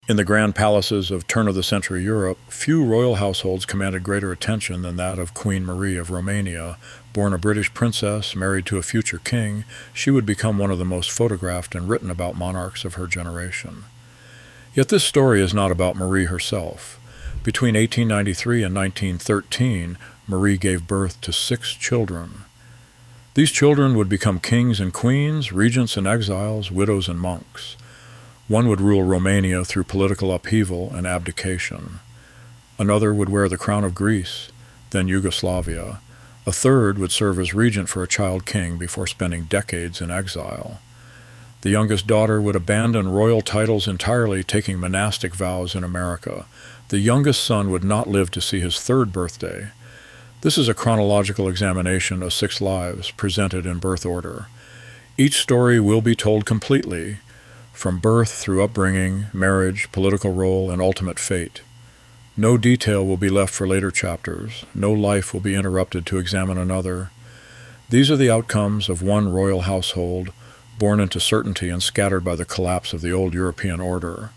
In the grand palaces of turn-of-the-century Europe, few royal households commanded greater attention than that of Queen Marie of Romania. Born a British princess, married to a future king, she would become one of the most photographed and written about monarchs of her generation. Yet this story is not about Marie herself. Between 1893 and 1913, Marie gave birth to 6 children. These children would become kings and queens, regents and exiles, widows and monks. One would rule Romania through political upheaval and abdication. Another would wear the crown of Greece, then Yugoslavia. A third would serve as regent for a child king before spending decades in exile. The youngest daughter would abandon royal titles entirely, taking monastic vows in America. The youngest son would not live to see his 3rd birthday. This is a chronological examination of 6 lives presented in birth order. Each story will be told completely, from birth through upbringing, marriage, political role, and ultimate fate. No detail will be left for later chapters. No life will be interrupted to examine another. These are the outcomes of one royal household, born into certainty and scattered by the collapse of the old European order.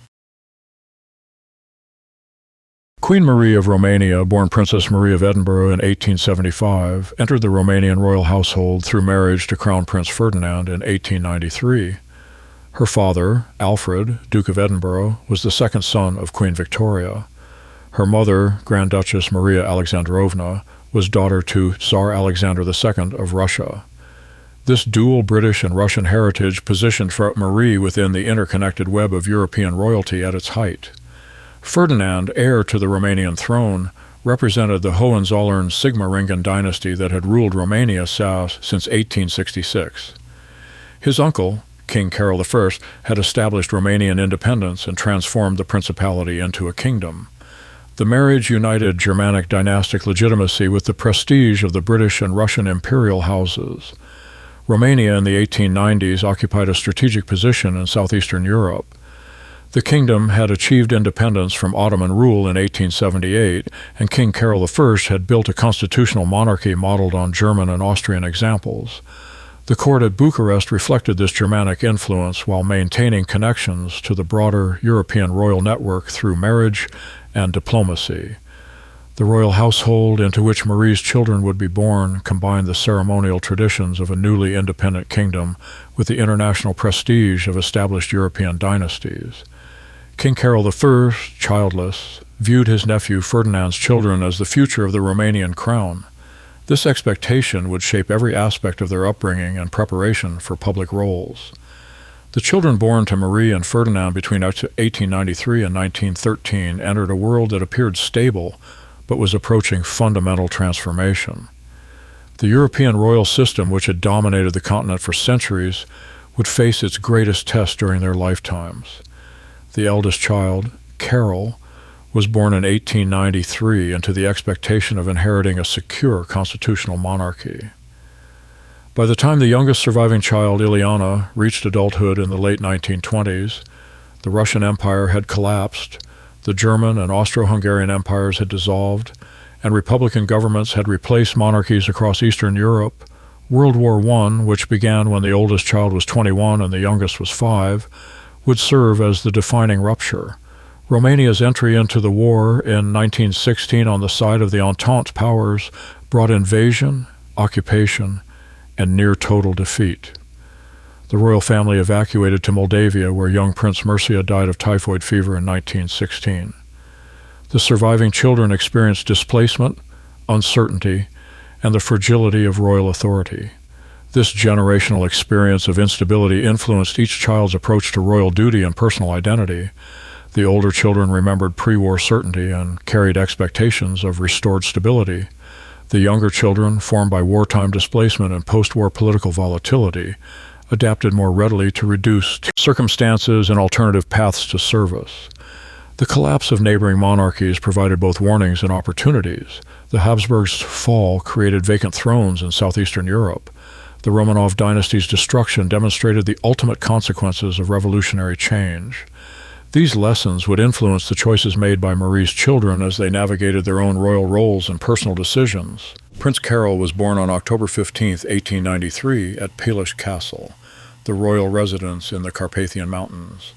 Queen Marie of Romania, born Princess Marie of Edinburgh in 1875, entered the Romanian royal household through marriage to Crown Prince Ferdinand in 1893. Her father, Alfred, Duke of Edinburgh, was the 2nd son of Queen Victoria. Her mother, Grand Duchess Maria Alexandrovna, was daughter to Tsar Alexander II of Russia. This dual British and Russian heritage positioned Marie within the interconnected web of European royalty at its height. Ferdinand, heir to the Romanian throne, represented the Hohenzollern-Sigmaringen dynasty that had ruled Romania south since 1866. His uncle, King Carol I, had established Romanian independence and transformed the principality into a kingdom. The marriage united Germanic dynastic legitimacy with the prestige of the British and Russian imperial houses. Romania in the 1890s occupied a strategic position in southeastern Europe. The kingdom had achieved independence from Ottoman rule in 1878, and King Carol I had built a constitutional monarchy modeled on German and Austrian examples. The court at Bucharest reflected this Germanic influence while maintaining connections to the broader European royal network through marriage and diplomacy. The royal household into which Marie's children would be born combined the ceremonial traditions of a newly independent kingdom with the international prestige of established European dynasties. King Carol I, childless, viewed his nephew Ferdinand's children as the future of the Romanian crown. This expectation would shape every aspect of their upbringing and preparation for public roles. The children born to Marie and Ferdinand between 1893 and 1913 entered a world that appeared stable but was approaching fundamental transformation. The European royal system, which had dominated the continent for centuries, would face its greatest test during their lifetimes. The eldest child, Carol, was born in 1893 into the expectation of inheriting a secure constitutional monarchy. By the time the youngest surviving child, Iliana, reached adulthood in the late 1920s, the Russian Empire had collapsed, the German and Austro-Hungarian empires had dissolved, and republican governments had replaced monarchies across Eastern Europe. World War I, which began when the oldest child was 21 and the youngest was 5, would serve as the defining rupture. Romania's entry into the war in 1916 on the side of the Entente powers brought invasion, occupation, and near-total defeat. The royal family evacuated to Moldavia, where young Prince Mircea died of typhoid fever in 1916. The surviving children experienced displacement, uncertainty, and the fragility of royal authority. This generational experience of instability influenced each child's approach to royal duty and personal identity. The older children remembered pre-war certainty and carried expectations of restored stability. The younger children, formed by wartime displacement and post-war political volatility, adapted more readily to reduced circumstances and alternative paths to service. The collapse of neighboring monarchies provided both warnings and opportunities. The Habsburgs' fall created vacant thrones in southeastern Europe. The Romanov dynasty's destruction demonstrated the ultimate consequences of revolutionary change. These lessons would influence the choices made by Marie's children as they navigated their own royal roles and personal decisions. Prince Carol was born on October 15, 1893, at Palish Castle, the royal residence in the Carpathian Mountains.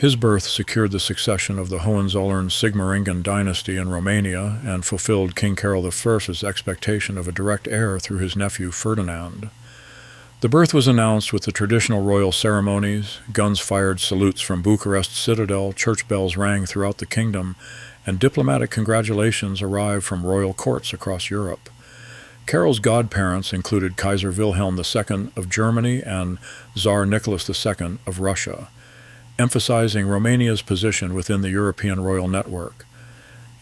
His birth secured the succession of the Hohenzollern-Sigmaringen dynasty in Romania and fulfilled King Carol I's expectation of a direct heir through his nephew Ferdinand. The birth was announced with the traditional royal ceremonies, guns fired, salutes from Bucharest citadel, church bells rang throughout the kingdom, and diplomatic congratulations arrived from royal courts across Europe. Carol's godparents included Kaiser Wilhelm II of Germany and Tsar Nicholas II of Russia, emphasizing Romania's position within the European royal network.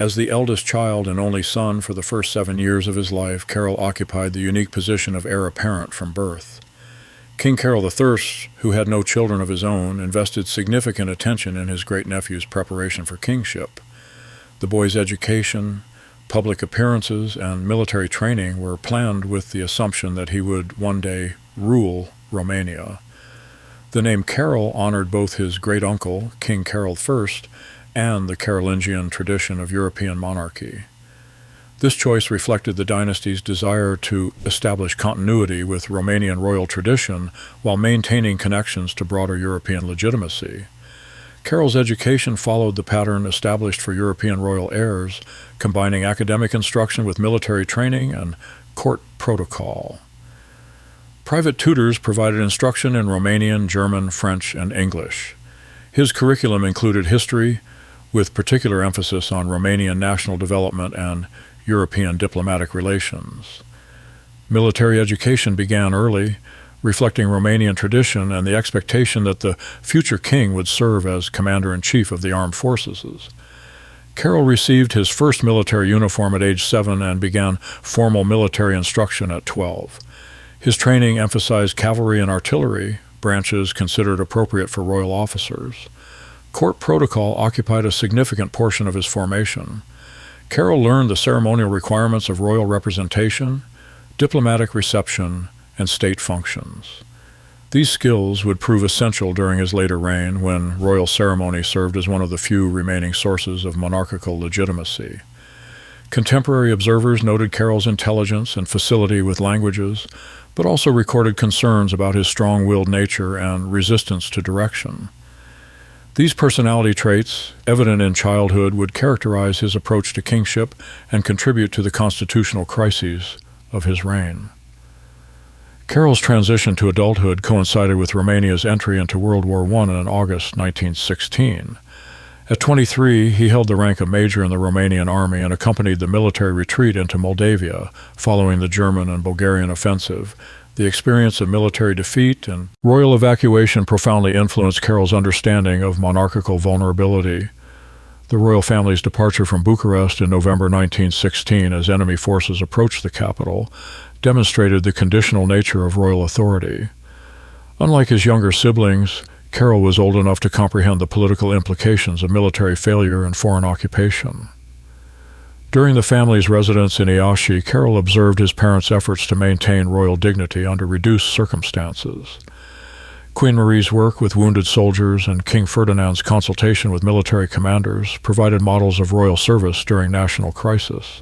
As the eldest child and only son for the first 7 years of his life, Carol occupied the unique position of heir apparent from birth. King Carol I, who had no children of his own, invested significant attention in his great-nephew's preparation for kingship. The boy's education, public appearances, and military training were planned with the assumption that he would one day rule Romania. The name Carol honored both his great-uncle, King Carol I, and the Carolingian tradition of European monarchy. This choice reflected the dynasty's desire to establish continuity with Romanian royal tradition while maintaining connections to broader European legitimacy. Carol's education followed the pattern established for European royal heirs, combining academic instruction with military training and court protocol. Private tutors provided instruction in Romanian, German, French, and English. His curriculum included history, with particular emphasis on Romanian national development and European diplomatic relations. Military education began early, reflecting Romanian tradition and the expectation that the future king would serve as commander-in-chief of the armed forces. Carol received his first military uniform at age 7 and began formal military instruction at 12. His training emphasized cavalry and artillery, branches considered appropriate for royal officers. Court protocol occupied a significant portion of his formation. Carol learned the ceremonial requirements of royal representation, diplomatic reception, and state functions. These skills would prove essential during his later reign, when royal ceremony served as one of the few remaining sources of monarchical legitimacy. Contemporary observers noted Carol's intelligence and facility with languages, but also recorded concerns about his strong-willed nature and resistance to direction. These personality traits, evident in childhood, would characterize his approach to kingship and contribute to the constitutional crises of his reign. Carol's transition to adulthood coincided with Romania's entry into World War I in August 1916. At 23, he held the rank of major in the Romanian army and accompanied the military retreat into Moldavia following the German and Bulgarian offensive. The experience of military defeat and royal evacuation profoundly influenced Carol's understanding of monarchical vulnerability. The royal family's departure from Bucharest in November 1916 as enemy forces approached the capital demonstrated the conditional nature of royal authority. Unlike his younger siblings, Carol was old enough to comprehend the political implications of military failure and foreign occupation. During the family's residence in Iași, Carol observed his parents' efforts to maintain royal dignity under reduced circumstances. Queen Marie's work with wounded soldiers and King Ferdinand's consultation with military commanders provided models of royal service during national crisis.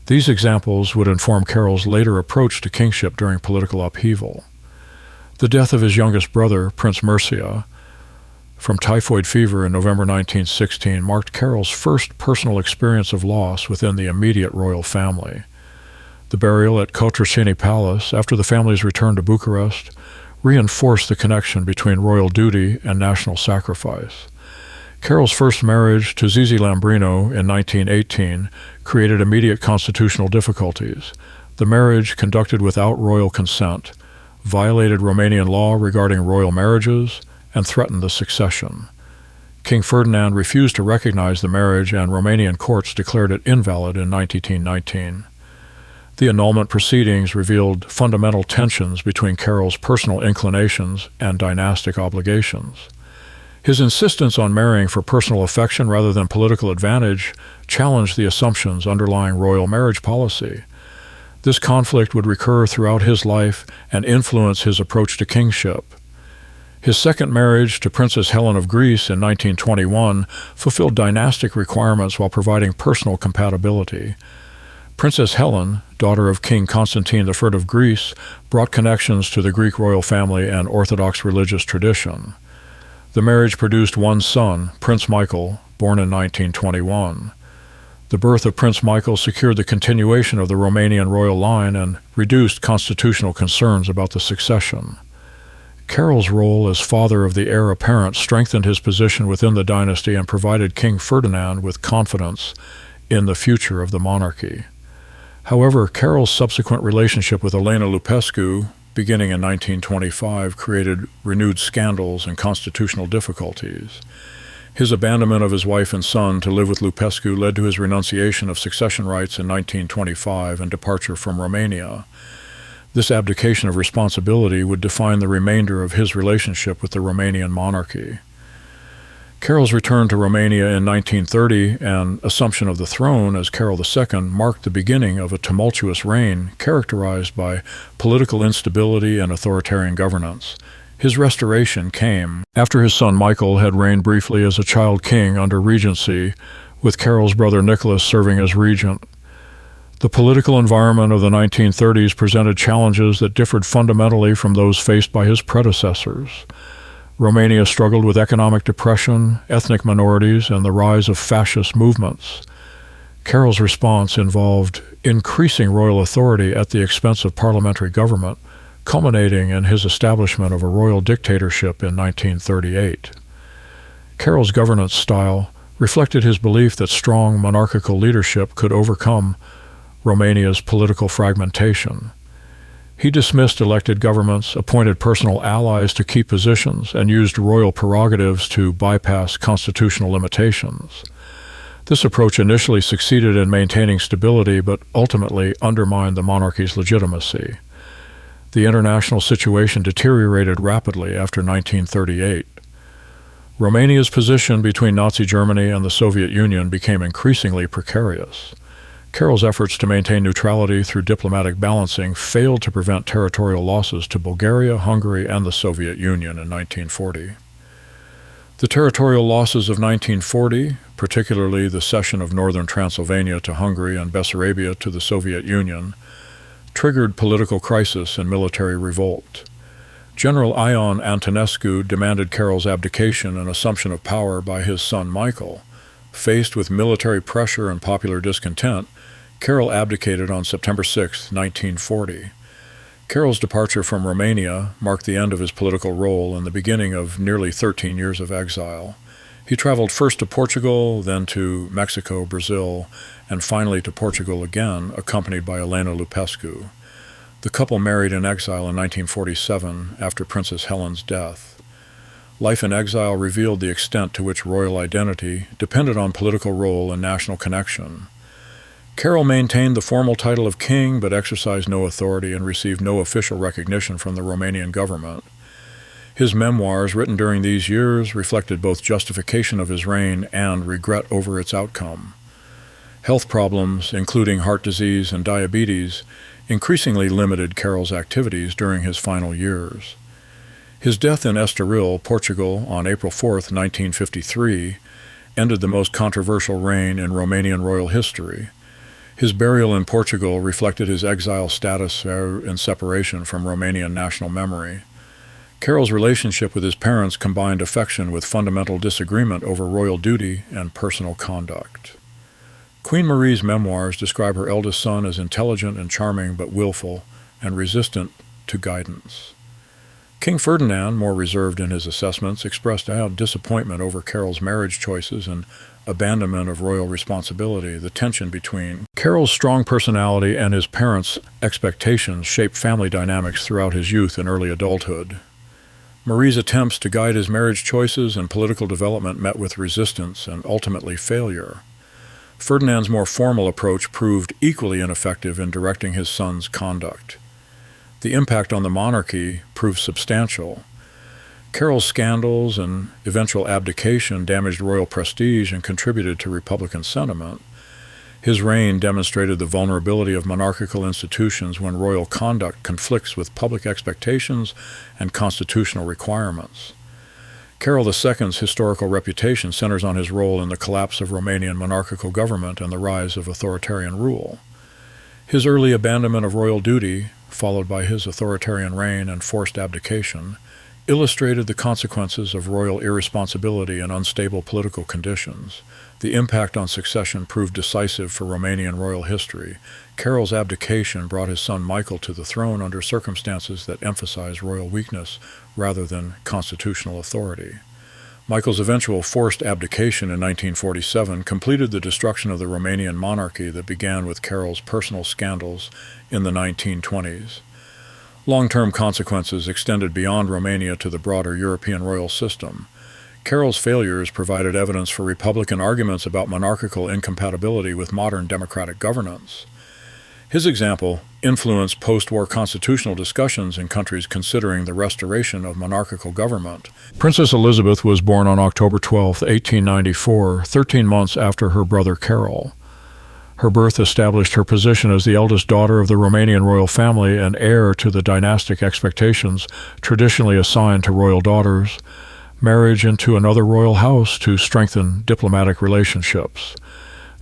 These examples would inform Carol's later approach to kingship during political upheaval. The death of his youngest brother, Prince Mircea, from typhoid fever in November 1916 marked Carol's first personal experience of loss within the immediate royal family. The burial at Cotroceni Palace, after the family's return to Bucharest, reinforced the connection between royal duty and national sacrifice. Carol's first marriage to Zizi Lambrino in 1918 created immediate constitutional difficulties. The marriage, conducted without royal consent, violated Romanian law regarding royal marriages, and threatened the succession. King Ferdinand refused to recognize the marriage, and Romanian courts declared it invalid in 1919. The annulment proceedings revealed fundamental tensions between Carol's personal inclinations and dynastic obligations. His insistence on marrying for personal affection rather than political advantage challenged the assumptions underlying royal marriage policy. This conflict would recur throughout his life and influence his approach to kingship. His second marriage to Princess Helen of Greece in 1921 fulfilled dynastic requirements while providing personal compatibility. Princess Helen, daughter of King Constantine III of Greece, brought connections to the Greek royal family and Orthodox religious tradition. The marriage produced one son, Prince Michael, born in 1921. The birth of Prince Michael secured the continuation of the Romanian royal line and reduced constitutional concerns about the succession. Carol's role as father of the heir apparent strengthened his position within the dynasty and provided King Ferdinand with confidence in the future of the monarchy. However, Carol's subsequent relationship with Iliana Lupescu, beginning in 1925, created renewed scandals and constitutional difficulties. His abandonment of his wife and son to live with Lupescu led to his renunciation of succession rights in 1925 and departure from Romania. This abdication of responsibility would define the remainder of his relationship with the Romanian monarchy. Carol's return to Romania in 1930 and assumption of the throne as Carol II marked the beginning of a tumultuous reign characterized by political instability and authoritarian governance. His restoration came after his son Michael had reigned briefly as a child king under regency, with Carol's brother Nicholas serving as regent. The political environment of the 1930s presented challenges that differed fundamentally from those faced by his predecessors. Romania struggled with economic depression, ethnic minorities, and the rise of fascist movements. Carol's response involved increasing royal authority at the expense of parliamentary government, culminating in his establishment of a royal dictatorship in 1938. Carol's governance style reflected his belief that strong monarchical leadership could overcome Romania's political fragmentation. He dismissed elected governments, appointed personal allies to key positions, and used royal prerogatives to bypass constitutional limitations. This approach initially succeeded in maintaining stability, but ultimately undermined the monarchy's legitimacy. The international situation deteriorated rapidly after 1938. Romania's position between Nazi Germany and the Soviet Union became increasingly precarious. Carol's efforts to maintain neutrality through diplomatic balancing failed to prevent territorial losses to Bulgaria, Hungary, and the Soviet Union in 1940. The territorial losses of 1940, particularly the cession of northern Transylvania to Hungary and Bessarabia to the Soviet Union, triggered political crisis and military revolt. General Ion Antonescu demanded Carol's abdication and assumption of power by his son Michael. Faced with military pressure and popular discontent, Carol abdicated on September 6, 1940. Carol's departure from Romania marked the end of his political role and the beginning of nearly 13 years of exile. He traveled first to Portugal, then to Mexico, Brazil, and finally to Portugal again, accompanied by Iliana Lupescu. The couple married in exile in 1947 after Princess Helen's death. Life in exile revealed the extent to which royal identity depended on political role and national connection. Carol maintained the formal title of king but exercised no authority and received no official recognition from the Romanian government. His memoirs, written during these years, reflected both justification of his reign and regret over its outcome. Health problems, including heart disease and diabetes, increasingly limited Carol's activities during his final years. His death in Estoril, Portugal, on April 4, 1953, ended the most controversial reign in Romanian royal history. His burial in Portugal reflected his exile status and separation from Romanian national memory. Carol's relationship with his parents combined affection with fundamental disagreement over royal duty and personal conduct. Queen Marie's memoirs describe her eldest son as intelligent and charming but willful and resistant to guidance. King Ferdinand, more reserved in his assessments, expressed disappointment over Carol's marriage choices and abandonment of royal responsibility. The tension between Carol's strong personality and his parents' expectations shaped family dynamics throughout his youth and early adulthood. Marie's attempts to guide his marriage choices and political development met with resistance and ultimately failure. Ferdinand's more formal approach proved equally ineffective in directing his son's conduct. The impact on the monarchy proved substantial. Carol's scandals and eventual abdication damaged royal prestige and contributed to Republican sentiment. His reign demonstrated the vulnerability of monarchical institutions when royal conduct conflicts with public expectations and constitutional requirements. Carol II's historical reputation centers on his role in the collapse of Romanian monarchical government and the rise of authoritarian rule. His early abandonment of royal duty, followed by his authoritarian reign and forced abdication, illustrated the consequences of royal irresponsibility in unstable political conditions. The impact on succession proved decisive for Romanian royal history. Carol's abdication brought his son Michael to the throne under circumstances that emphasized royal weakness rather than constitutional authority. Michael's eventual forced abdication in 1947 completed the destruction of the Romanian monarchy that began with Carol's personal scandals in the 1920s. Long-term consequences extended beyond Romania to the broader European royal system. Carol's failures provided evidence for Republican arguments about monarchical incompatibility with modern democratic governance. His example influenced post-war constitutional discussions in countries considering the restoration of monarchical government. Princess Elizabeth was born on October 12, 1894, 13 months after her brother Carol. Her birth established her position as the eldest daughter of the Romanian royal family and heir to the dynastic expectations traditionally assigned to royal daughters. Marriage into another royal house to strengthen diplomatic relationships.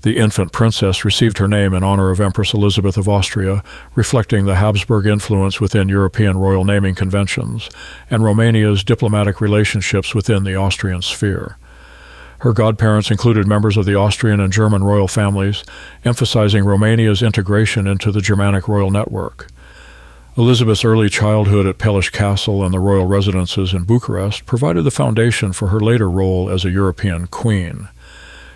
The infant princess received her name in honor of Empress Elizabeth of Austria, reflecting the Habsburg influence within European royal naming conventions and Romania's diplomatic relationships within the Austrian sphere. Her godparents included members of the Austrian and German royal families, emphasizing Romania's integration into the Germanic royal network. Elizabeth's early childhood at Pelish Castle and the royal residences in Bucharest provided the foundation for her later role as a European queen.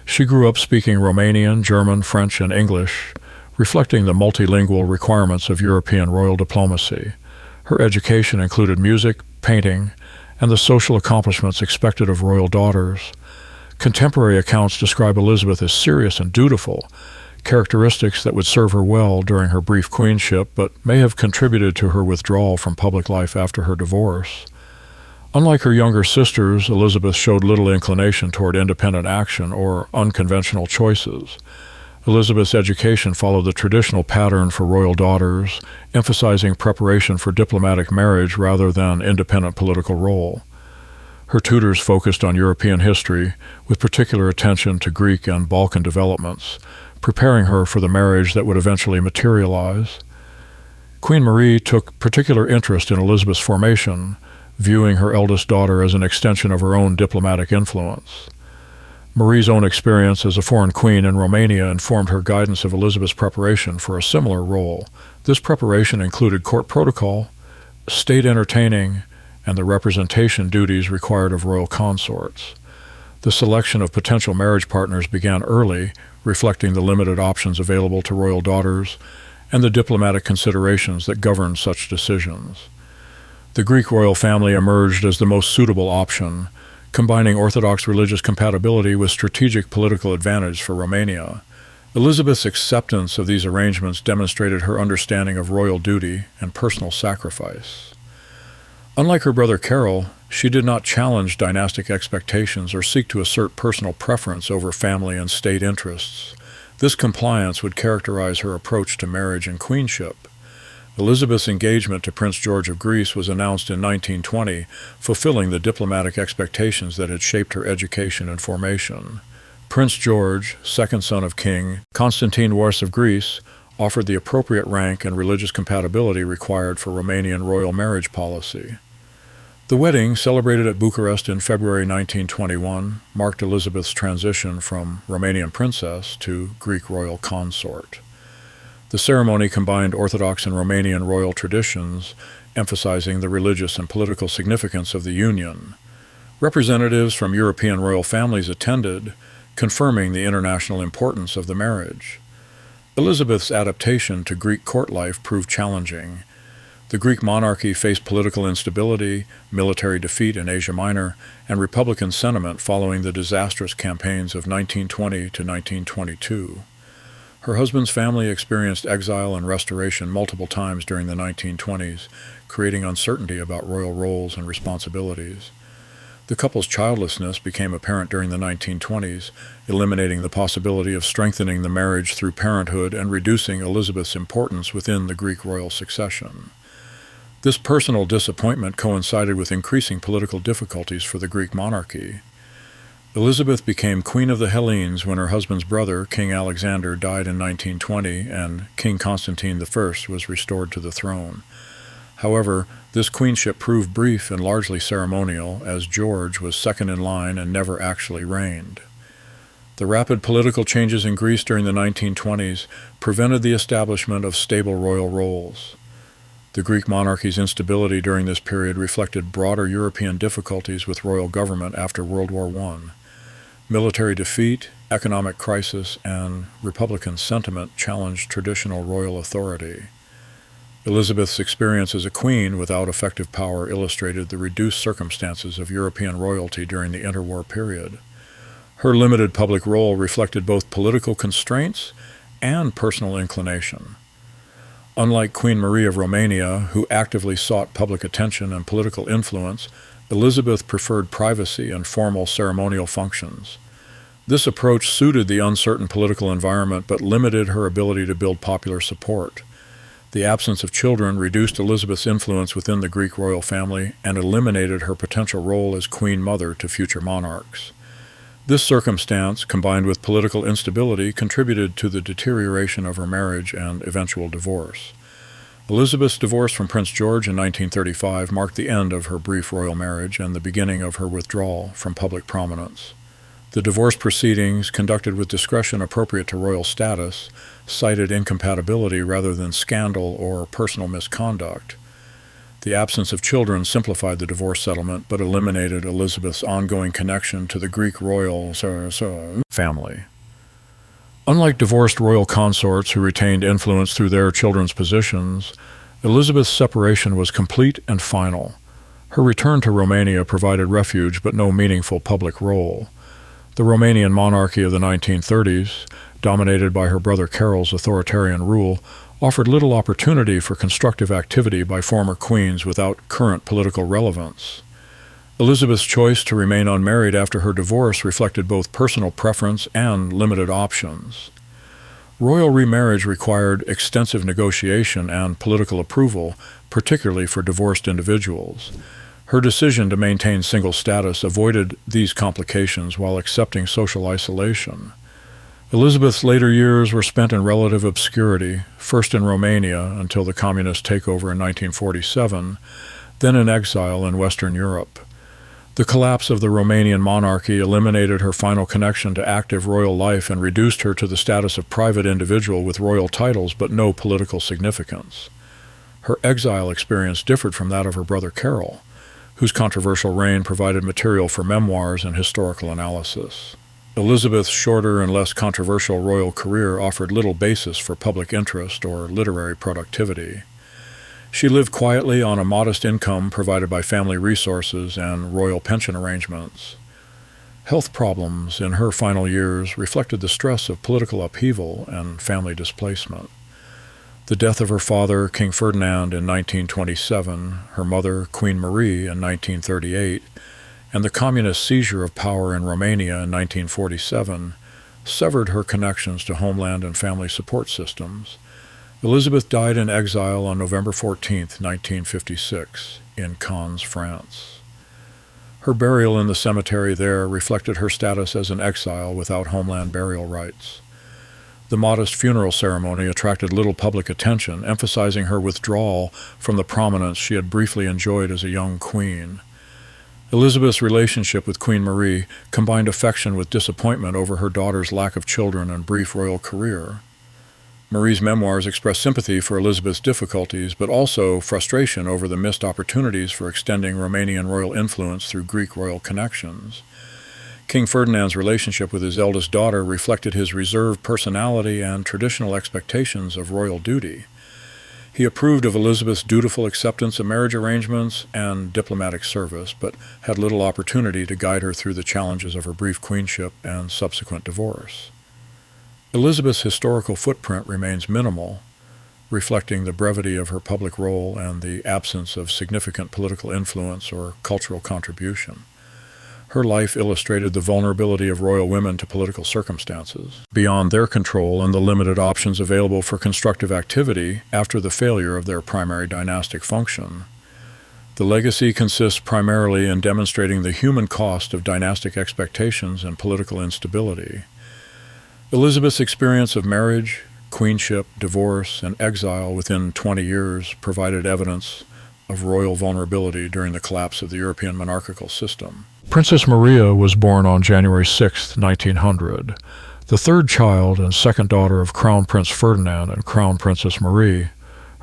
She grew up speaking Romanian, German, French, and English, reflecting the multilingual requirements of European royal diplomacy. Her education included music, painting, and the social accomplishments expected of royal daughters. Contemporary accounts describe Elizabeth as serious and dutiful, characteristics that would serve her well during her brief queenship but may have contributed to her withdrawal from public life after her divorce. Unlike her younger sisters, Elizabeth showed little inclination toward independent action or unconventional choices. Elizabeth's education followed the traditional pattern for royal daughters, emphasizing preparation for diplomatic marriage rather than independent political role. Her tutors focused on European history, with particular attention to Greek and Balkan developments, preparing her for the marriage that would eventually materialize. Queen Marie took particular interest in Elizabeth's formation, viewing her eldest daughter as an extension of her own diplomatic influence. Marie's own experience as a foreign queen in Romania informed her guidance of Elizabeth's preparation for a similar role. This preparation included court protocol, state entertaining, and the representation duties required of royal consorts. The selection of potential marriage partners began early, reflecting the limited options available to royal daughters and the diplomatic considerations that governed such decisions. The Greek royal family emerged as the most suitable option, combining Orthodox religious compatibility with strategic political advantage for Romania. Elizabeth's acceptance of these arrangements demonstrated her understanding of royal duty and personal sacrifice. Unlike her brother Carol, she did not challenge dynastic expectations or seek to assert personal preference over family and state interests. This compliance would characterize her approach to marriage and queenship. Elizabeth's engagement to Prince George of Greece was announced in 1920, fulfilling the diplomatic expectations that had shaped her education and formation. Prince George, second son of King Constantine I of Greece, offered the appropriate rank and religious compatibility required for Romanian royal marriage policy. The wedding, celebrated at Bucharest in February 1921, marked Elizabeth's transition from Romanian princess to Greek royal consort. The ceremony combined Orthodox and Romanian royal traditions, emphasizing the religious and political significance of the union. Representatives from European royal families attended, confirming the international importance of the marriage. Elizabeth's adaptation to Greek court life proved challenging. The Greek monarchy faced political instability, military defeat in Asia Minor, and Republican sentiment following the disastrous campaigns of 1920 to 1922. Her husband's family experienced exile and restoration multiple times during the 1920s, creating uncertainty about royal roles and responsibilities. The couple's childlessness became apparent during the 1920s, eliminating the possibility of strengthening the marriage through parenthood and reducing Elizabeth's importance within the Greek royal succession. This personal disappointment coincided with increasing political difficulties for the Greek monarchy. Elizabeth became Queen of the Hellenes when her husband's brother, King Alexander, died in 1920 and King Constantine I was restored to the throne. However, this queenship proved brief and largely ceremonial, as George was second in line and never actually reigned. The rapid political changes in Greece during the 1920s prevented the establishment of stable royal roles. The Greek monarchy's instability during this period reflected broader European difficulties with royal government after World War I. Military defeat, economic crisis, and Republican sentiment challenged traditional royal authority. Elizabeth's experience as a queen without effective power illustrated the reduced circumstances of European royalty during the interwar period. Her limited public role reflected both political constraints and personal inclination. Unlike Queen Marie of Romania, who actively sought public attention and political influence, Elizabeth preferred privacy and formal ceremonial functions. This approach suited the uncertain political environment but limited her ability to build popular support. The absence of children reduced Elizabeth's influence within the Greek royal family and eliminated her potential role as queen mother to future monarchs. This circumstance, combined with political instability, contributed to the deterioration of her marriage and eventual divorce. Elizabeth's divorce from Prince George in 1935 marked the end of her brief royal marriage and the beginning of her withdrawal from public prominence. The divorce proceedings, conducted with discretion appropriate to royal status, cited incompatibility rather than scandal or personal misconduct. The absence of children simplified the divorce settlement but eliminated Elizabeth's ongoing connection to the Greek royal family. Unlike divorced royal consorts who retained influence through their children's positions, Elizabeth's separation was complete and final. Her return to Romania provided refuge but no meaningful public role. The Romanian monarchy of the 1930s, dominated by her brother Carol's authoritarian rule, offered little opportunity for constructive activity by former queens without current political relevance. Elizabeth's choice to remain unmarried after her divorce reflected both personal preference and limited options. Royal remarriage required extensive negotiation and political approval, particularly for divorced individuals. Her decision to maintain single status avoided these complications while accepting social isolation. Elizabeth's later years were spent in relative obscurity, first in Romania until the communist takeover in 1947, then in exile in Western Europe. The collapse of the Romanian monarchy eliminated her final connection to active royal life and reduced her to the status of private individual with royal titles but no political significance. Her exile experience differed from that of her brother Carol, whose controversial reign provided material for memoirs and historical analysis. Elizabeth's shorter and less controversial royal career offered little basis for public interest or literary productivity. She lived quietly on a modest income provided by family resources and royal pension arrangements. Health problems in her final years reflected the stress of political upheaval and family displacement. The death of her father, King Ferdinand, in 1927, her mother, Queen Marie, in 1938, and the communist seizure of power in Romania in 1947 severed her connections to homeland and family support systems. Elizabeth died in exile on November 14, 1956, in Cannes, France. Her burial in the cemetery there reflected her status as an exile without homeland burial rites. The modest funeral ceremony attracted little public attention, emphasizing her withdrawal from the prominence she had briefly enjoyed as a young queen. Elizabeth's relationship with Queen Marie combined affection with disappointment over her daughter's lack of children and brief royal career. Marie's memoirs express sympathy for Elizabeth's difficulties, but also frustration over the missed opportunities for extending Romanian royal influence through Greek royal connections. King Ferdinand's relationship with his eldest daughter reflected his reserved personality and traditional expectations of royal duty. He approved of Elizabeth's dutiful acceptance of marriage arrangements and diplomatic service, but had little opportunity to guide her through the challenges of her brief queenship and subsequent divorce. Elizabeth's historical footprint remains minimal, reflecting the brevity of her public role and the absence of significant political influence or cultural contribution. Her life illustrated the vulnerability of royal women to political circumstances, beyond their control and the limited options available for constructive activity after the failure of their primary dynastic function. The legacy consists primarily in demonstrating the human cost of dynastic expectations and political instability. Elizabeth's experience of marriage, queenship, divorce, and exile within 20 years provided evidence of royal vulnerability during the collapse of the European monarchical system. Princess Maria was born on January 6, 1900, the third child and second daughter of Crown Prince Ferdinand and Crown Princess Marie.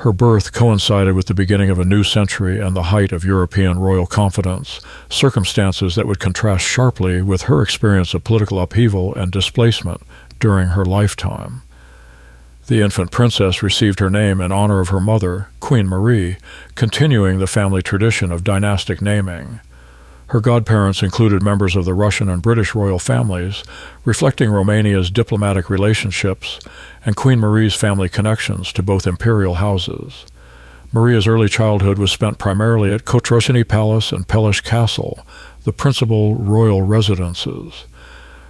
Her birth coincided with the beginning of a new century and the height of European royal confidence, circumstances that would contrast sharply with her experience of political upheaval and displacement during her lifetime. The infant princess received her name in honor of her mother, Queen Marie, continuing the family tradition of dynastic naming. Her godparents included members of the Russian and British royal families, reflecting Romania's diplomatic relationships and Queen Marie's family connections to both imperial houses. Maria's early childhood was spent primarily at Cotroceni Palace and Peleș Castle, the principal royal residences.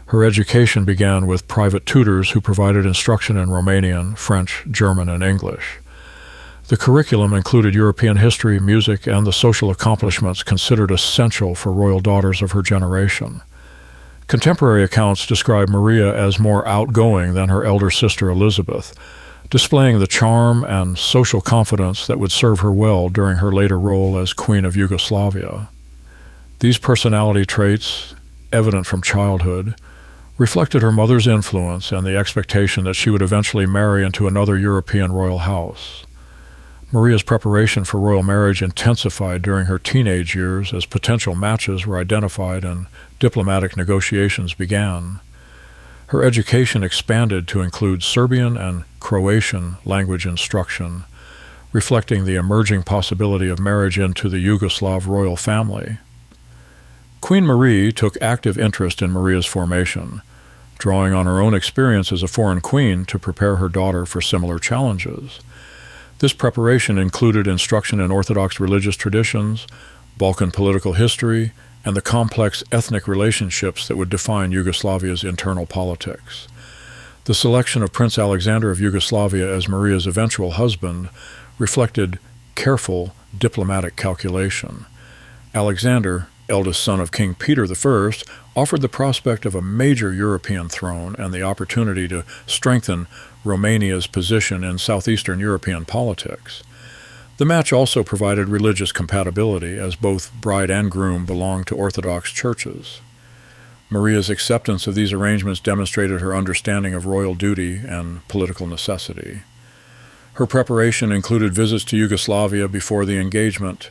Her education began with private tutors who provided instruction in Romanian, French, German, and English. The curriculum included European history, music, and the social accomplishments considered essential for royal daughters of her generation. Contemporary accounts describe Maria as more outgoing than her elder sister Elizabeth, displaying the charm and social confidence that would serve her well during her later role as Queen of Yugoslavia. These personality traits, evident from childhood, reflected her mother's influence and the expectation that she would eventually marry into another European royal house. Maria's preparation for royal marriage intensified during her teenage years as potential matches were identified and diplomatic negotiations began. Her education expanded to include Serbian and Croatian language instruction, reflecting the emerging possibility of marriage into the Yugoslav royal family. Queen Marie took active interest in Maria's formation, drawing on her own experience as a foreign queen to prepare her daughter for similar challenges. This preparation included instruction in Orthodox religious traditions, Balkan political history, and the complex ethnic relationships that would define Yugoslavia's internal politics. The selection of Prince Alexander of Yugoslavia as Maria's eventual husband reflected careful diplomatic calculation. Alexander, eldest son of King Peter I, offered the prospect of a major European throne and the opportunity to strengthen Romania's position in southeastern European politics. The match also provided religious compatibility, as both bride and groom belonged to Orthodox churches. Maria's acceptance of these arrangements demonstrated her understanding of royal duty and political necessity. Her preparation included visits to Yugoslavia before the engagement,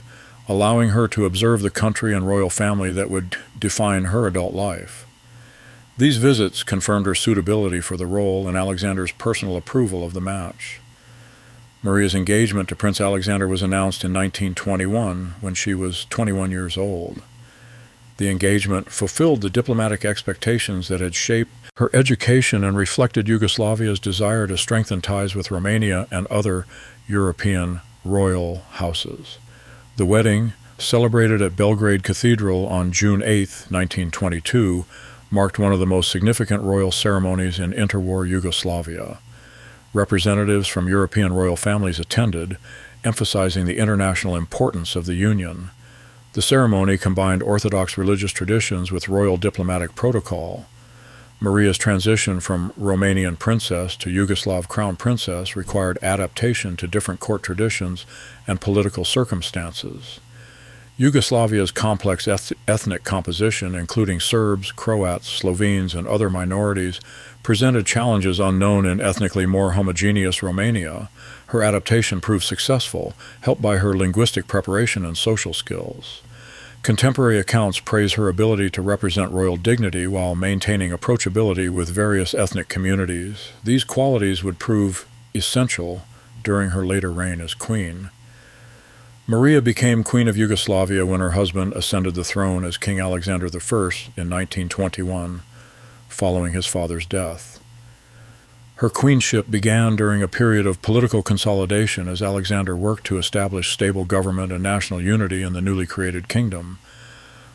allowing her to observe the country and royal family that would define her adult life. These visits confirmed her suitability for the role and Alexander's personal approval of the match. Maria's engagement to Prince Alexander was announced in 1921 when she was 21 years old. The engagement fulfilled the diplomatic expectations that had shaped her education and reflected Yugoslavia's desire to strengthen ties with Romania and other European royal houses. The wedding, celebrated at Belgrade Cathedral on June 8, 1922, marked one of the most significant royal ceremonies in interwar Yugoslavia. Representatives from European royal families attended, emphasizing the international importance of the union. The ceremony combined Orthodox religious traditions with royal diplomatic protocol. Maria's transition from Romanian princess to Yugoslav crown princess required adaptation to different court traditions and political circumstances. Yugoslavia's complex ethnic composition, including Serbs, Croats, Slovenes, and other minorities, presented challenges unknown in ethnically more homogeneous Romania. Her adaptation proved successful, helped by her linguistic preparation and social skills. Contemporary accounts praise her ability to represent royal dignity while maintaining approachability with various ethnic communities. These qualities would prove essential during her later reign as queen. Maria became Queen of Yugoslavia when her husband ascended the throne as King Alexander I in 1921, following his father's death. Her queenship began during a period of political consolidation as Alexander worked to establish stable government and national unity in the newly created kingdom.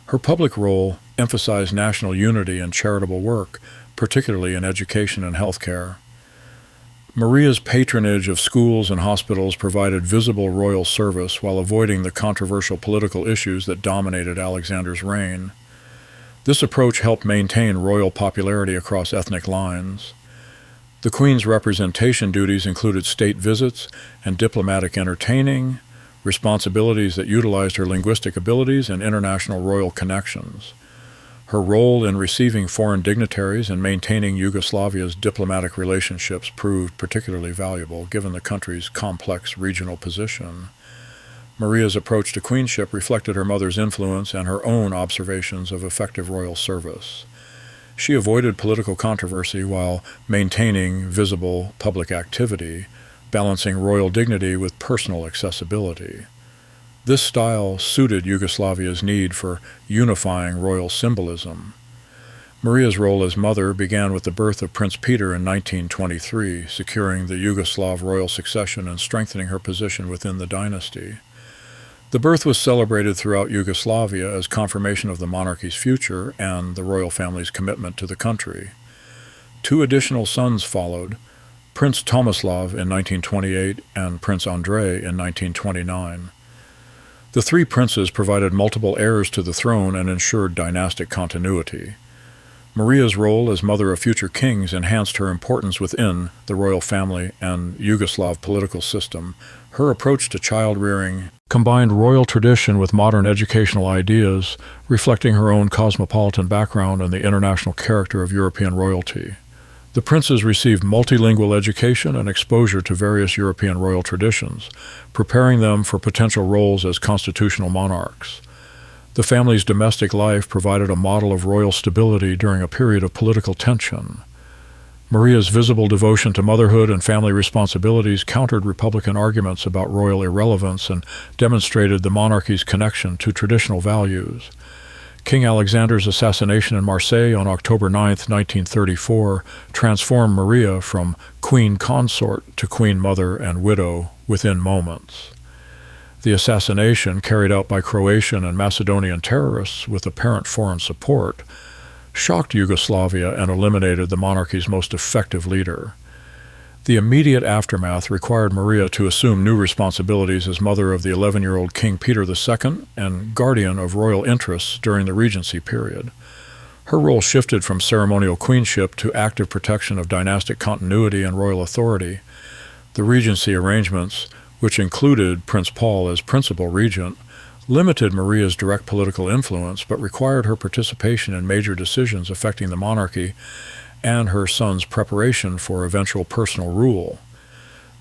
Her public role emphasized national unity and charitable work, particularly in education and healthcare. Maria's patronage of schools and hospitals provided visible royal service while avoiding the controversial political issues that dominated Alexander's reign. This approach helped maintain royal popularity across ethnic lines. The Queen's representation duties included state visits and diplomatic entertaining, responsibilities that utilized her linguistic abilities and international royal connections. Her role in receiving foreign dignitaries and maintaining Yugoslavia's diplomatic relationships proved particularly valuable, given the country's complex regional position. Maria's approach to queenship reflected her mother's influence and her own observations of effective royal service. She avoided political controversy while maintaining visible public activity, balancing royal dignity with personal accessibility. This style suited Yugoslavia's need for unifying royal symbolism. Maria's role as mother began with the birth of Prince Peter in 1923, securing the Yugoslav royal succession and strengthening her position within the dynasty. The birth was celebrated throughout Yugoslavia as confirmation of the monarchy's future and the royal family's commitment to the country. 2 additional sons followed, Prince Tomislav in 1928 and Prince Andrei in 1929. The 3 princes provided multiple heirs to the throne and ensured dynastic continuity. Maria's role as mother of future kings enhanced her importance within the royal family and Yugoslav political system. Her approach to child-rearing combined royal tradition with modern educational ideas, reflecting her own cosmopolitan background and the international character of European royalty. The princes received multilingual education and exposure to various European royal traditions, preparing them for potential roles as constitutional monarchs. The family's domestic life provided a model of royal stability during a period of political tension. Maria's visible devotion to motherhood and family responsibilities countered Republican arguments about royal irrelevance and demonstrated the monarchy's connection to traditional values. King Alexander's assassination in Marseille on October 9, 1934, transformed Maria from queen consort to queen mother and widow within moments. The assassination, carried out by Croatian and Macedonian terrorists with apparent foreign support, shocked Yugoslavia and eliminated the monarchy's most effective leader. The immediate aftermath required Maria to assume new responsibilities as mother of the 11-year-old King Peter II and guardian of royal interests during the regency period. Her role shifted from ceremonial queenship to active protection of dynastic continuity and royal authority. The regency arrangements, which included Prince Paul as principal regent, limited Maria's direct political influence but required her participation in major decisions affecting the monarchy and her son's preparation for eventual personal rule.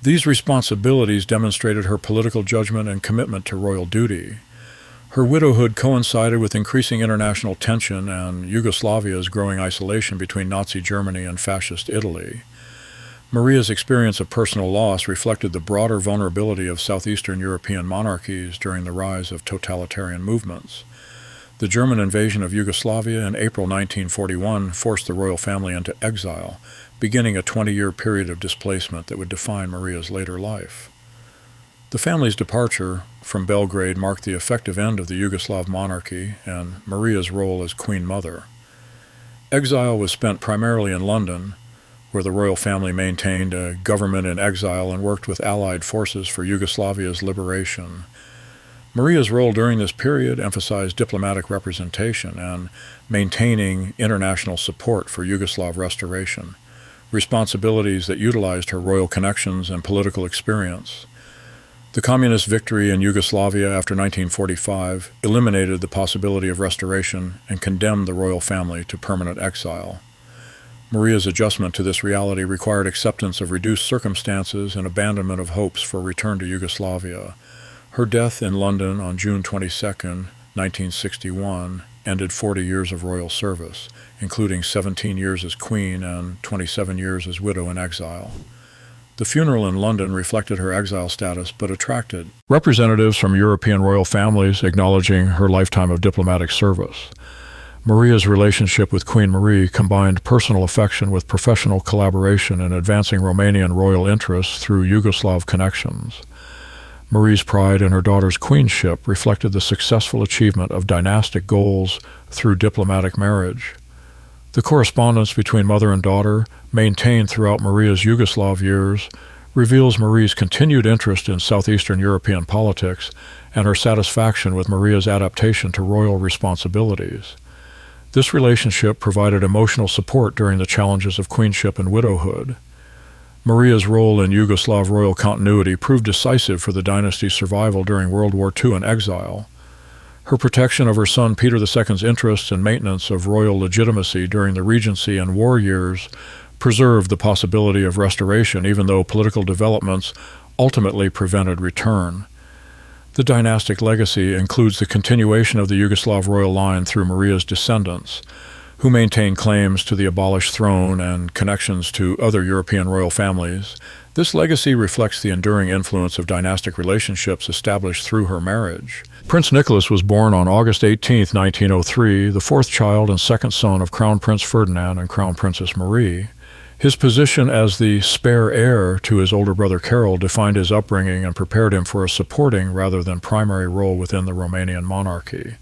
These responsibilities demonstrated her political judgment and commitment to royal duty. Her widowhood coincided with increasing international tension and Yugoslavia's growing isolation between Nazi Germany and Fascist Italy. Maria's experience of personal loss reflected the broader vulnerability of southeastern European monarchies during the rise of totalitarian movements. The German invasion of Yugoslavia in April 1941 forced the royal family into exile, beginning a 20-year period of displacement that would define Maria's later life. The family's departure from Belgrade marked the effective end of the Yugoslav monarchy and Maria's role as Queen Mother. Exile was spent primarily in London, where the royal family maintained a government in exile and worked with Allied forces for Yugoslavia's liberation. Maria's role during this period emphasized diplomatic representation and maintaining international support for Yugoslav restoration, responsibilities that utilized her royal connections and political experience. The communist victory in Yugoslavia after 1945 eliminated the possibility of restoration and condemned the royal family to permanent exile. Maria's adjustment to this reality required acceptance of reduced circumstances and abandonment of hopes for return to Yugoslavia. Her death in London on June 22, 1961, ended 40 years of royal service, including 17 years as queen and 27 years as widow in exile. The funeral in London reflected her exile status but attracted representatives from European royal families acknowledging her lifetime of diplomatic service. Maria's relationship with Queen Marie combined personal affection with professional collaboration in advancing Romanian royal interests through Yugoslav connections. Marie's pride in her daughter's queenship reflected the successful achievement of dynastic goals through diplomatic marriage. The correspondence between mother and daughter, maintained throughout Maria's Yugoslav years, reveals Marie's continued interest in southeastern European politics and her satisfaction with Maria's adaptation to royal responsibilities. This relationship provided emotional support during the challenges of queenship and widowhood. Maria's role in Yugoslav royal continuity proved decisive for the dynasty's survival during World War II in exile. Her protection of her son Peter II's interests and maintenance of royal legitimacy during the regency and war years preserved the possibility of restoration, even though political developments ultimately prevented return. The dynastic legacy includes the continuation of the Yugoslav royal line through Maria's descendants, who maintain claims to the abolished throne and connections to other European royal families. This legacy reflects the enduring influence of dynastic relationships established through her marriage. Prince Nicholas was born on August 18, 1903, the fourth child and second son of Crown Prince Ferdinand and Crown Princess Marie. His position as the spare heir to his older brother Carol defined his upbringing and prepared him for a supporting rather than primary role within the Romanian monarchy.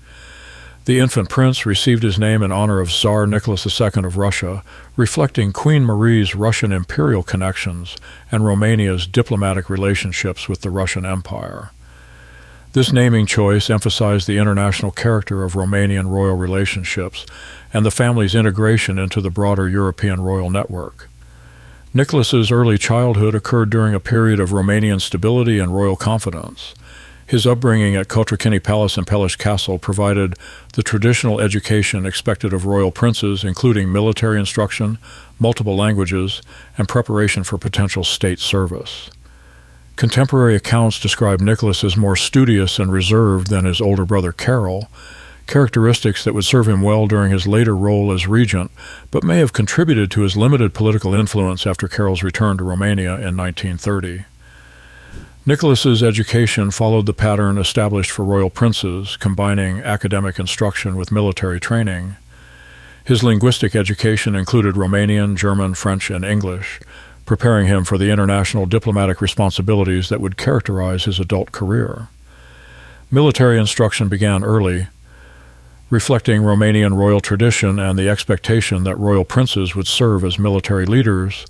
The infant prince received his name in honor of Tsar Nicholas II of Russia, reflecting Queen Marie's Russian imperial connections and Romania's diplomatic relationships with the Russian Empire. This naming choice emphasized the international character of Romanian royal relationships and the family's integration into the broader European royal network. Nicholas's early childhood occurred during a period of Romanian stability and royal confidence. His upbringing at Cotroceni Palace and Peliș Castle provided the traditional education expected of royal princes, including military instruction, multiple languages, and preparation for potential state service. Contemporary accounts describe Nicholas as more studious and reserved than his older brother Carol, characteristics that would serve him well during his later role as regent, but may have contributed to his limited political influence after Carol's return to Romania in 1930. Nicholas's education followed the pattern established for royal princes, combining academic instruction with military training. His linguistic education included Romanian, German, French, and English, preparing him for the international diplomatic responsibilities that would characterize his adult career. Military instruction began early, reflecting Romanian royal tradition and the expectation that royal princes would serve as military leaders.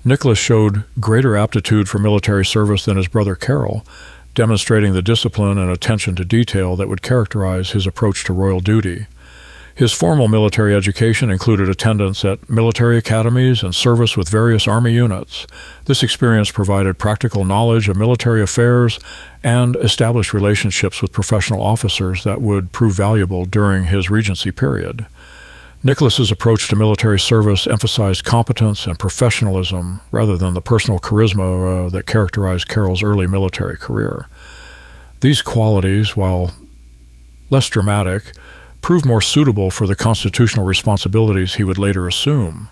Nicholas showed greater aptitude for military service than his brother Carol, demonstrating the discipline and attention to detail that would characterize his approach to royal duty. His formal military education included attendance at military academies and service with various army units. This experience provided practical knowledge of military affairs and established relationships with professional officers that would prove valuable during his regency period. Nicholas's approach to military service emphasized competence and professionalism rather than the personal charisma that characterized Carol's early military career. These qualities, while less dramatic, proved more suitable for the constitutional responsibilities he would later assume.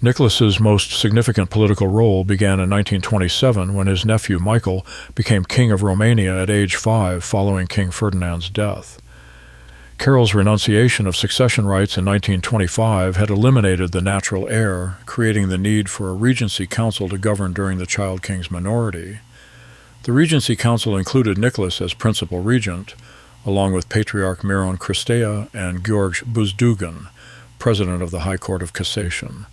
Nicholas's most significant political role began in 1927 when his nephew Michael became King of Romania at age 5 following King Ferdinand's death. Carol's renunciation of succession rights in 1925 had eliminated the natural heir, creating the need for a regency council to govern during the child king's minority. The regency council included Nicholas as principal regent, along with Patriarch Miron Cristea and Gheorghe Buzdugan, president of the High Court of Cassation.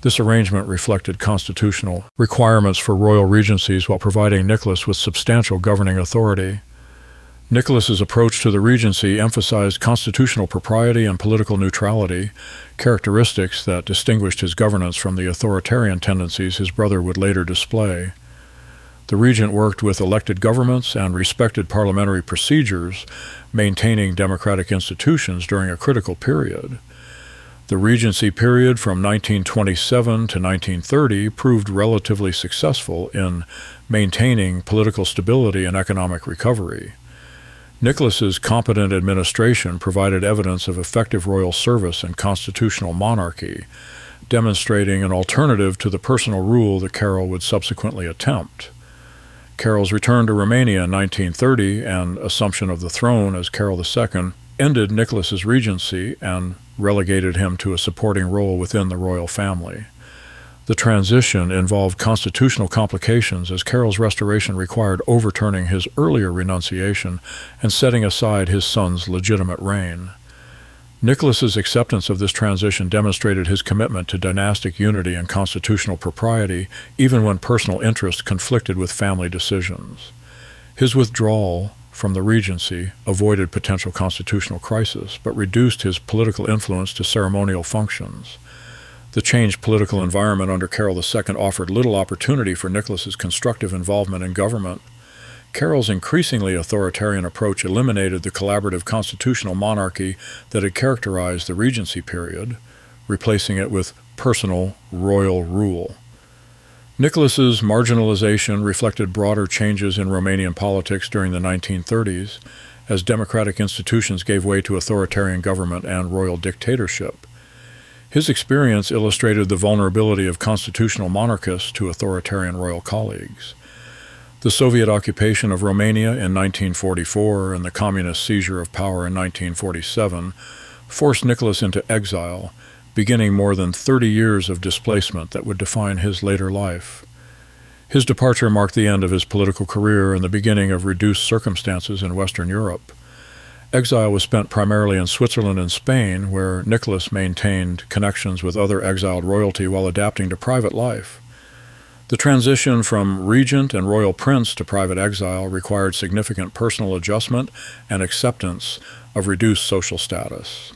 This arrangement reflected constitutional requirements for royal regencies while providing Nicholas with substantial governing authority. Nicholas's approach to the regency emphasized constitutional propriety and political neutrality, characteristics that distinguished his governance from the authoritarian tendencies his brother would later display. The regent worked with elected governments and respected parliamentary procedures, maintaining democratic institutions during a critical period. The regency period from 1927 to 1930 proved relatively successful in maintaining political stability and economic recovery. Nicholas's competent administration provided evidence of effective royal service and constitutional monarchy, demonstrating an alternative to the personal rule that Carol would subsequently attempt. Carol's return to Romania in 1930 and assumption of the throne as Carol II ended Nicholas's regency and relegated him to a supporting role within the royal family. The transition involved constitutional complications as Carol's restoration required overturning his earlier renunciation and setting aside his son's legitimate reign. Nicholas's acceptance of this transition demonstrated his commitment to dynastic unity and constitutional propriety, even when personal interests conflicted with family decisions. His withdrawal from the regency avoided potential constitutional crisis, but reduced his political influence to ceremonial functions. The changed political environment under Carol II offered little opportunity for Nicholas's constructive involvement in government. Carol's increasingly authoritarian approach eliminated the collaborative constitutional monarchy that had characterized the regency period, replacing it with personal royal rule. Nicholas's marginalization reflected broader changes in Romanian politics during the 1930s, as democratic institutions gave way to authoritarian government and royal dictatorship. His experience illustrated the vulnerability of constitutional monarchists to authoritarian royal colleagues. The Soviet occupation of Romania in 1944 and the communist seizure of power in 1947 forced Nicholas into exile, beginning more than 30 years of displacement that would define his later life. His departure marked the end of his political career and the beginning of reduced circumstances in Western Europe. Exile was spent primarily in Switzerland and Spain, where Nicholas maintained connections with other exiled royalty while adapting to private life. The transition from regent and royal prince to private exile required significant personal adjustment and acceptance of reduced social status.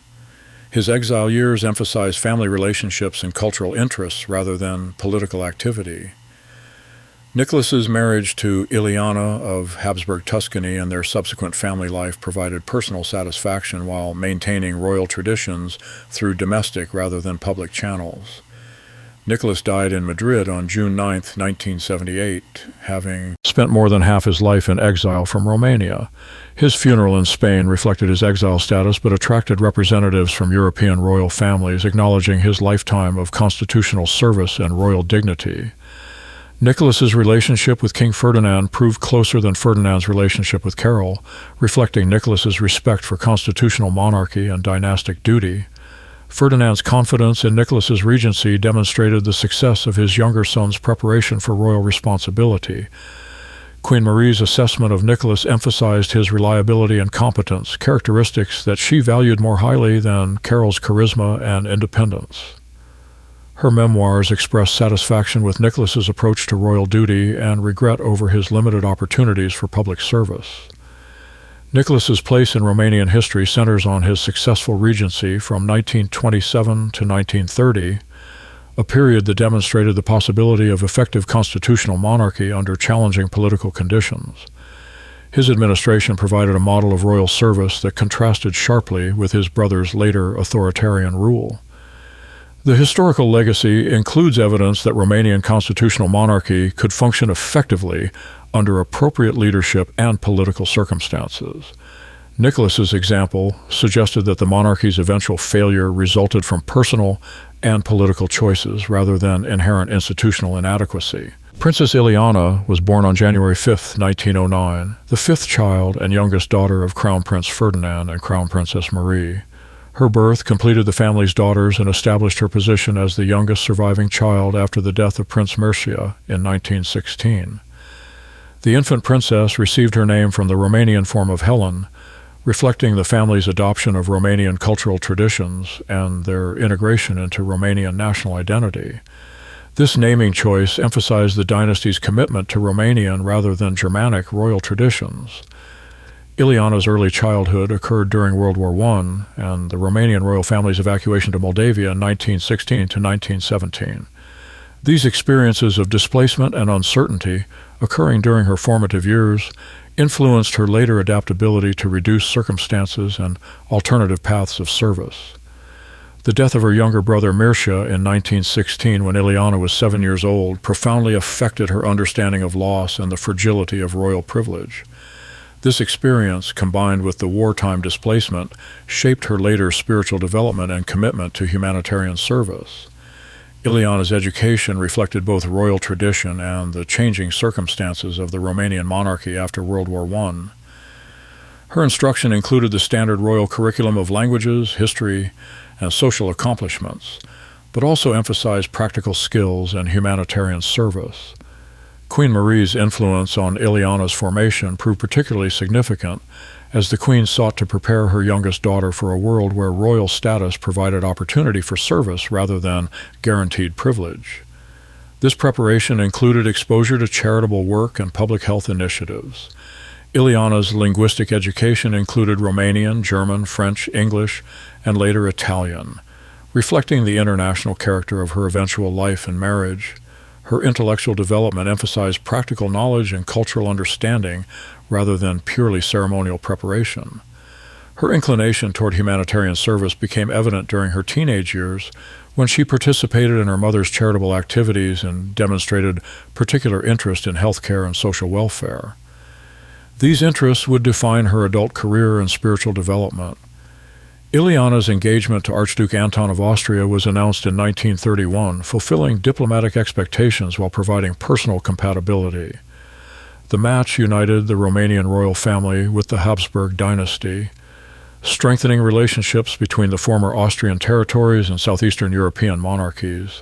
His exile years emphasized family relationships and cultural interests rather than political activity. Nicholas's marriage to Iliana of Habsburg Tuscany and their subsequent family life provided personal satisfaction while maintaining royal traditions through domestic rather than public channels. Nicholas died in Madrid on June 9, 1978, having spent more than half his life in exile from Romania. His funeral in Spain reflected his exile status but attracted representatives from European royal families, acknowledging his lifetime of constitutional service and royal dignity. Nicholas's relationship with King Ferdinand proved closer than Ferdinand's relationship with Carol, reflecting Nicholas's respect for constitutional monarchy and dynastic duty. Ferdinand's confidence in Nicholas's regency demonstrated the success of his younger son's preparation for royal responsibility. Queen Marie's assessment of Nicholas emphasized his reliability and competence, characteristics that she valued more highly than Carol's charisma and independence. Her memoirs express satisfaction with Nicholas's approach to royal duty and regret over his limited opportunities for public service. Nicholas's place in Romanian history centers on his successful regency from 1927 to 1930, a period that demonstrated the possibility of effective constitutional monarchy under challenging political conditions. His administration provided a model of royal service that contrasted sharply with his brother's later authoritarian rule. The historical legacy includes evidence that Romanian constitutional monarchy could function effectively under appropriate leadership and political circumstances. Nicholas's example suggested that the monarchy's eventual failure resulted from personal and political choices rather than inherent institutional inadequacy. Princess Iliana was born on January 5, 1909, the fifth child and youngest daughter of Crown Prince Ferdinand and Crown Princess Marie. Her birth completed the family's daughters and established her position as the youngest surviving child after the death of Prince Mircea in 1916. The infant princess received her name from the Romanian form of Helen, reflecting the family's adoption of Romanian cultural traditions and their integration into Romanian national identity. This naming choice emphasized the dynasty's commitment to Romanian rather than Germanic royal traditions. Iliana's early childhood occurred during World War I and the Romanian royal family's evacuation to Moldavia in 1916 to 1917. These experiences of displacement and uncertainty, occurring during her formative years, influenced her later adaptability to reduced circumstances and alternative paths of service. The death of her younger brother Mircea in 1916, when Iliana was 7 years old, profoundly affected her understanding of loss and the fragility of royal privilege. This experience, combined with the wartime displacement, shaped her later spiritual development and commitment to humanitarian service. Iliana's education reflected both royal tradition and the changing circumstances of the Romanian monarchy after World War I. Her instruction included the standard royal curriculum of languages, history, and social accomplishments, but also emphasized practical skills and humanitarian service. Queen Marie's influence on Iliana's formation proved particularly significant, as the Queen sought to prepare her youngest daughter for a world where royal status provided opportunity for service rather than guaranteed privilege. This preparation included exposure to charitable work and public health initiatives. Iliana's linguistic education included Romanian, German, French, English, and later Italian, Reflecting the international character of her eventual life and marriage, her intellectual development emphasized practical knowledge and cultural understanding rather than purely ceremonial preparation. Her inclination toward humanitarian service became evident during her teenage years when she participated in her mother's charitable activities and demonstrated particular interest in healthcare and social welfare. These interests would define her adult career and spiritual development. Iliana's engagement to Archduke Anton of Austria was announced in 1931, fulfilling diplomatic expectations while providing personal compatibility. The match united the Romanian royal family with the Habsburg dynasty, strengthening relationships between the former Austrian territories and southeastern European monarchies.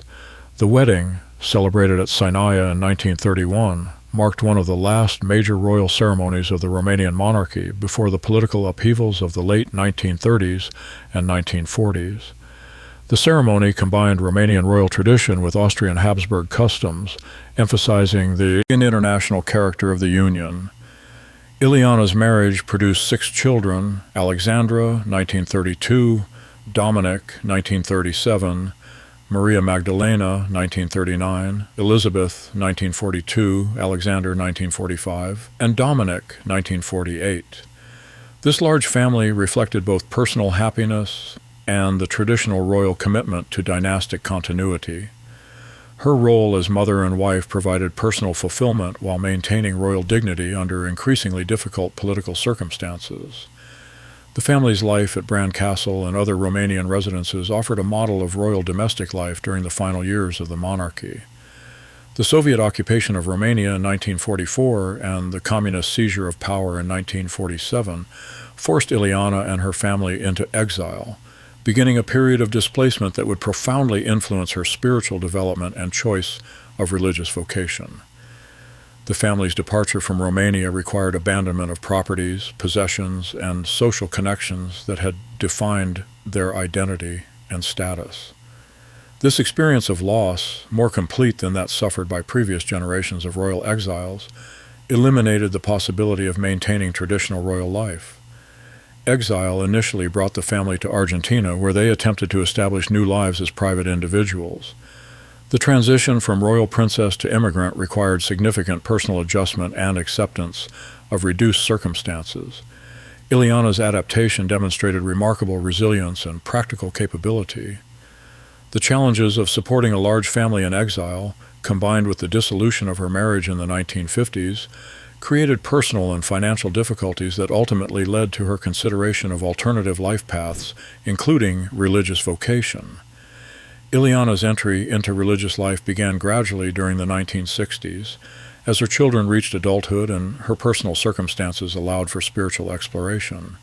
The wedding, celebrated at Sinaia in 1931, marked one of the last major royal ceremonies of the Romanian monarchy before the political upheavals of the late 1930s and 1940s. The ceremony combined Romanian royal tradition with Austrian Habsburg customs, emphasizing the international character of the union. Iliana's marriage produced 6 children: Alexandra, 1932, Dominic, 1937, Maria Magdalena, 1939, Elizabeth, 1942, Alexander, 1945, and Dominic, 1948. This large family reflected both personal happiness and the traditional royal commitment to dynastic continuity. Her role as mother and wife provided personal fulfillment while maintaining royal dignity under increasingly difficult political circumstances. The family's life at Bran Castle and other Romanian residences offered a model of royal domestic life during the final years of the monarchy. The Soviet occupation of Romania in 1944 and the communist seizure of power in 1947 forced Iliana and her family into exile, beginning a period of displacement that would profoundly influence her spiritual development and choice of religious vocation. The family's departure from Romania required abandonment of properties, possessions, and social connections that had defined their identity and status. This experience of loss, more complete than that suffered by previous generations of royal exiles, eliminated the possibility of maintaining traditional royal life. Exile initially brought the family to Argentina, where they attempted to establish new lives as private individuals. The transition from royal princess to immigrant required significant personal adjustment and acceptance of reduced circumstances. Iliana's adaptation demonstrated remarkable resilience and practical capability. The challenges of supporting a large family in exile, combined with the dissolution of her marriage in the 1950s, created personal and financial difficulties that ultimately led to her consideration of alternative life paths, including religious vocation. Iliana's entry into religious life began gradually during the 1960s, as her children reached adulthood and her personal circumstances allowed for spiritual exploration.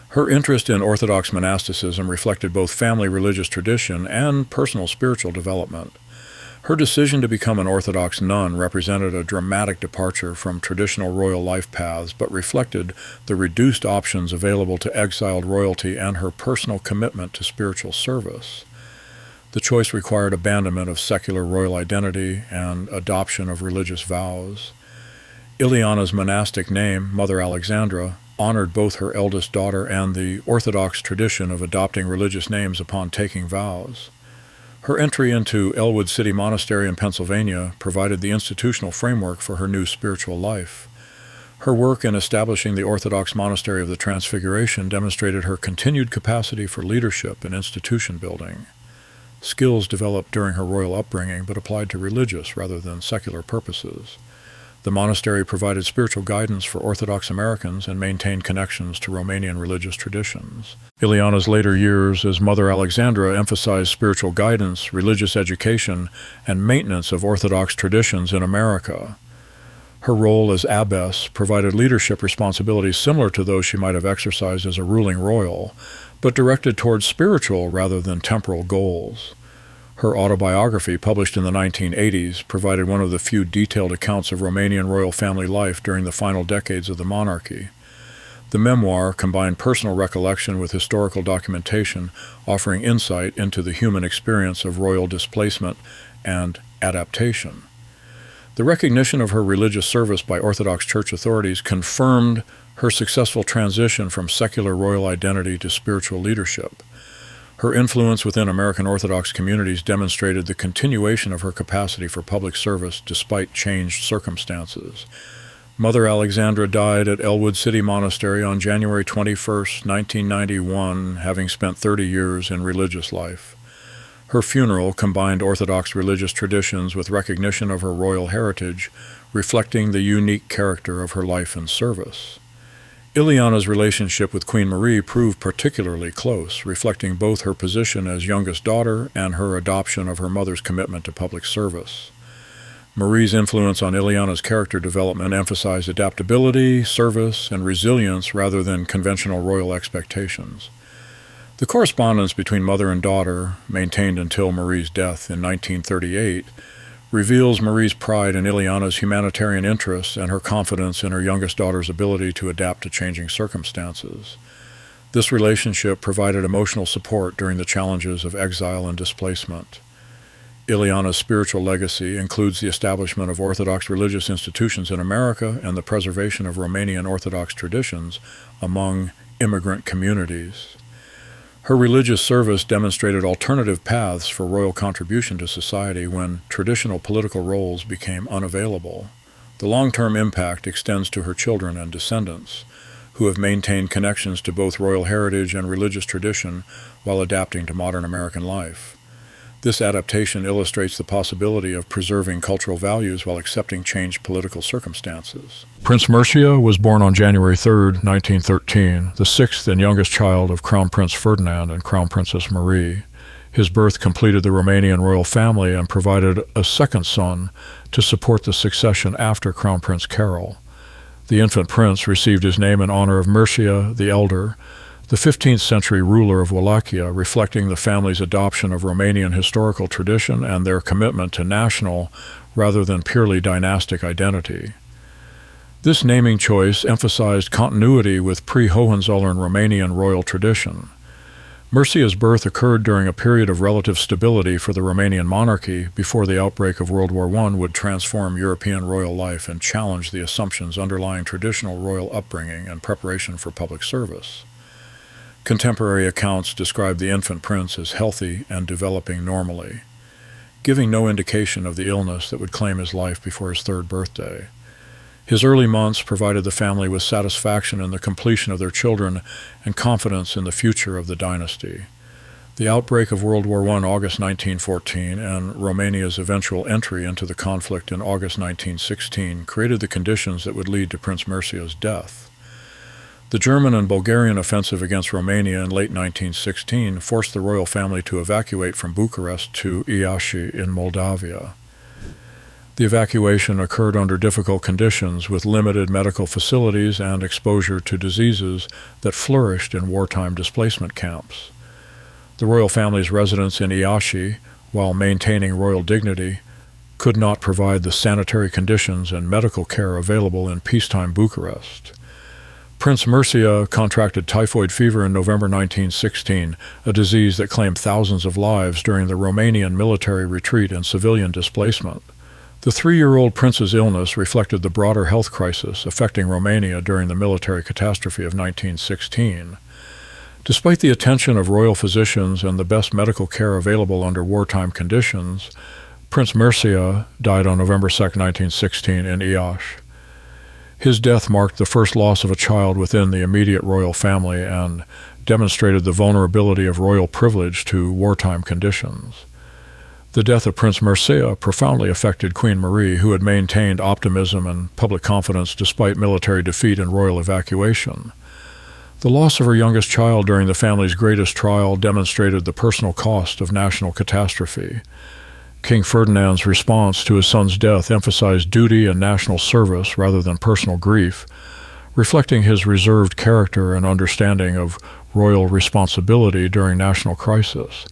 Her interest in Orthodox monasticism reflected both family religious tradition and personal spiritual development. Her decision to become an Orthodox nun represented a dramatic departure from traditional royal life paths, but reflected the reduced options available to exiled royalty and her personal commitment to spiritual service. The choice required abandonment of secular royal identity and adoption of religious vows. Iliana's monastic name, Mother Alexandra, honored both her eldest daughter and the Orthodox tradition of adopting religious names upon taking vows. Her entry into Elwood City Monastery in Pennsylvania provided the institutional framework for her new spiritual life. Her work in establishing the Orthodox Monastery of the Transfiguration demonstrated her continued capacity for leadership and institution building. Skills developed during her royal upbringing but applied to religious rather than secular purposes. The monastery provided spiritual guidance for Orthodox Americans and maintained connections to Romanian religious traditions. Iliana's later years as Mother Alexandra emphasized spiritual guidance, religious education, and maintenance of Orthodox traditions in America. Her role as abbess provided leadership responsibilities similar to those she might have exercised as a ruling royal, but directed towards spiritual rather than temporal goals. Her autobiography, published in the 1980s, provided one of the few detailed accounts of Romanian royal family life during the final decades of the monarchy. The memoir combined personal recollection with historical documentation, offering insight into the human experience of royal displacement and adaptation. The recognition of her religious service by Orthodox Church authorities confirmed her successful transition from secular royal identity to spiritual leadership. Her influence within American Orthodox communities demonstrated the continuation of her capacity for public service despite changed circumstances. Mother Alexandra died at Elwood City Monastery on January 21, 1991, having spent 30 years in religious life. Her funeral combined Orthodox religious traditions with recognition of her royal heritage, reflecting the unique character of her life and service. Iliana's relationship with Queen Marie proved particularly close, reflecting both her position as youngest daughter and her adoption of her mother's commitment to public service. Marie's influence on Iliana's character development emphasized adaptability, service, and resilience rather than conventional royal expectations. The correspondence between mother and daughter, maintained until Marie's death in 1938, reveals Marie's pride in Iliana's humanitarian interests and her confidence in her youngest daughter's ability to adapt to changing circumstances. This relationship provided emotional support during the challenges of exile and displacement. Iliana's spiritual legacy includes the establishment of Orthodox religious institutions in America and the preservation of Romanian Orthodox traditions among immigrant communities. Her religious service demonstrated alternative paths for royal contribution to society when traditional political roles became unavailable. The long-term impact extends to her children and descendants, who have maintained connections to both royal heritage and religious tradition while adapting to modern American life. This adaptation illustrates the possibility of preserving cultural values while accepting changed political circumstances. Prince Mircea was born on January 3, 1913, the sixth and youngest child of Crown Prince Ferdinand and Crown Princess Marie. His birth completed the Romanian royal family and provided a second son to support the succession after Crown Prince Carol. The infant prince received his name in honor of Mircea the Elder, the 15th century ruler of Wallachia, reflecting the family's adoption of Romanian historical tradition and their commitment to national rather than purely dynastic identity. This naming choice emphasized continuity with pre-Hohenzollern Romanian royal tradition. Mircea's birth occurred during a period of relative stability for the Romanian monarchy before the outbreak of World War I would transform European royal life and challenge the assumptions underlying traditional royal upbringing and preparation for public service. Contemporary accounts describe the infant prince as healthy and developing normally, giving no indication of the illness that would claim his life before his third birthday. His early months provided the family with satisfaction in the completion of their children and confidence in the future of the dynasty. The outbreak of World War I, August 1914, and Romania's eventual entry into the conflict in August 1916 created the conditions that would lead to Prince Mircea's death. The German and Bulgarian offensive against Romania in late 1916 forced the royal family to evacuate from Bucharest to Iași in Moldavia. The evacuation occurred under difficult conditions with limited medical facilities and exposure to diseases that flourished in wartime displacement camps. The royal family's residence in Iași, while maintaining royal dignity, could not provide the sanitary conditions and medical care available in peacetime Bucharest. Prince Mircea contracted typhoid fever in November 1916, a disease that claimed thousands of lives during the Romanian military retreat and civilian displacement. The 3-year-old prince's illness reflected the broader health crisis affecting Romania during the military catastrophe of 1916. Despite the attention of royal physicians and the best medical care available under wartime conditions, Prince Mircea died on November 2, 1916, in Iași. His death marked the first loss of a child within the immediate royal family and demonstrated the vulnerability of royal privilege to wartime conditions. The death of Prince Mircea profoundly affected Queen Marie, who had maintained optimism and public confidence despite military defeat and royal evacuation. The loss of her youngest child during the family's greatest trial demonstrated the personal cost of national catastrophe. King Ferdinand's response to his son's death emphasized duty and national service rather than personal grief, reflecting his reserved character and understanding of royal responsibility during national crisis.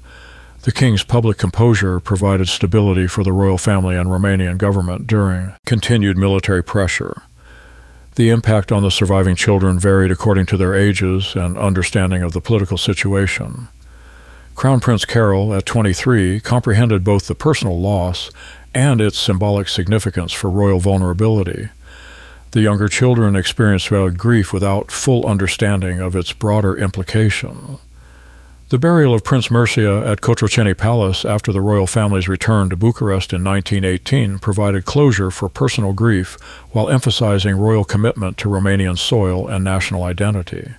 The king's public composure provided stability for the royal family and Romanian government during continued military pressure. The impact on the surviving children varied according to their ages and understanding of the political situation. Crown Prince Carol, at 23, comprehended both the personal loss and its symbolic significance for royal vulnerability. The younger children experienced grief without full understanding of its broader implication. The burial of Prince Mircea at Cotroceni Palace after the royal family's return to Bucharest in 1918 provided closure for personal grief while emphasizing royal commitment to Romanian soil and national identity.